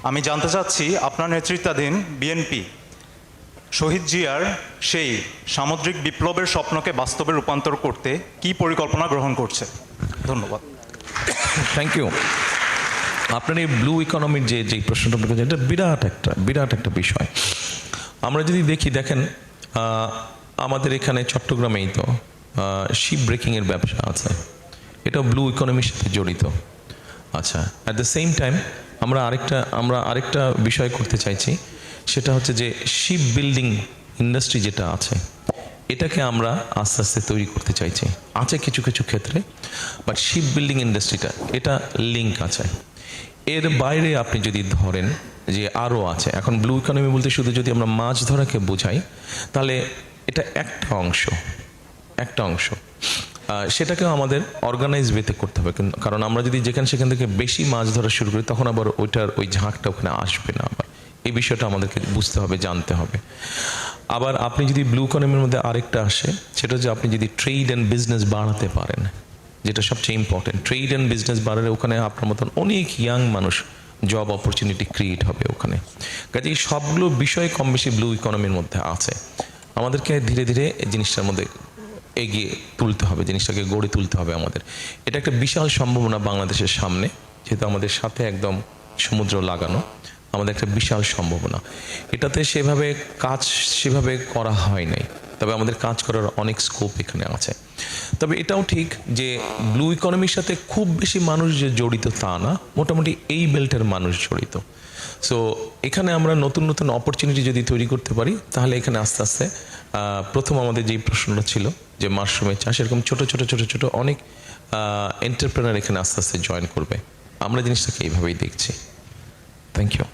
আমি জানতে চাচ্ছি আপনার নেতৃত্বাধীন বিএনপি শহীদ জিয়ার সেই সামুদ্রিক বিপ্লবের স্বপ্নকে বাস্তবে রূপান্তর করতে কি পরিকল্পনা গ্রহণ করছে? ধন্যবাদ। Thank you. আপনার এই ব্লু ইকোনমির যে প্রশ্নটা করেছেন, এটা বিরাট একটা বিষয়। আমরা যদি দেখেন আমাদের এখানে চট্টগ্রামেই তো শিপ ব্রেকিংয়ের ব্যবসা আছে, এটা ব্লু ইকোনমির সাথে জড়িত। আচ্ছা, অ্যাট দ্য সেম টাইম আমরা আরেকটা বিষয় করতে চাইছি, সেটা হচ্ছে যে শিপ বিল্ডিং ইন্ডাস্ট্রি যেটা আছে, এটাকে আমরা আস্তে আস্তে তৈরি করতে চাইছি। আছে কিছু কিছু ক্ষেত্রে, বাট শিপ বিল্ডিং ইন্ডাস্ট্রিটা এটা লিঙ্ক আছে। এর বাইরে আপনি যদি ধরেন যে আরও আছে, এখন ব্লু ইকোনমি বলতে শুধু যদি আমরা মাছ ধরাকে বোঝাই, তাহলে এটা একটা অংশ। সেটাকেও আমাদের অর্গানাইজ ওয়েতে করতে হবে, কারণ আমরা যদি সেখান থেকে বেশি মাছ ধরা শুরু করি, তখন আবার ওই ঝাঁকটা ওখানে আসবে না। আবার এই বিষয়টা আমাদেরকে বুঝতে হবে, জানতে হবে। আবার আপনি যদি ব্লু ইকোনমির মধ্যে আরেকটা আসে, সেটা হচ্ছে আপনি যদি ট্রেড অ্যান্ড বিজনেস বাড়াতে পারেন, যেটা সবচেয়ে ইম্পর্টেন্ট। ট্রেড অ্যান্ড বিজনেস বাড়ালে ওখানে আপনার মতন অনেক ইয়াং মানুষ জব অপরচুনিটি ক্রিয়েট হবে ওখানে। কাজে এই সবগুলো বিষয় কম বেশি ব্লু ইকোনমির মধ্যে আছে। আমাদেরকে ধীরে ধীরে এই জিনিসটার মধ্যে এগিয়ে তুলতে হবে, জিনিসটাকে গড়ে তুলতে হবে আমাদের। এটা একটা বিশাল সম্ভাবনা বাংলাদেশের সামনে, যেহেতু আমাদের সাথে একদম সমুদ্র লাগানো, আমাদের একটা বিশাল সম্ভাবনা। এটাতে সেভাবে করা হয় নাই, তবে আমাদের কাজ করার অনেক স্কোপ এখানে আছে। তবে এটাও ঠিক যে ব্লু ইকোনমির সাথে খুব বেশি মানুষ যে জড়িত তা না, মোটামুটি এই বেল্টের মানুষ জড়িত। সো এখানে আমরা নতুন নতুন অপরচুনিটি যদি তৈরি করতে পারি, তাহলে এখানে আস্তে আস্তে প্রথম আমাদের যেই প্রশ্নটা ছিল যে মাশরুমের চাষ, এরকম ছোট অনেক এন্টারপ্রেনার এখানে আস্তে আস্তে জয়েন করবে। আমরা জিনিসটাকে এইভাবেই দেখছি। Thank you.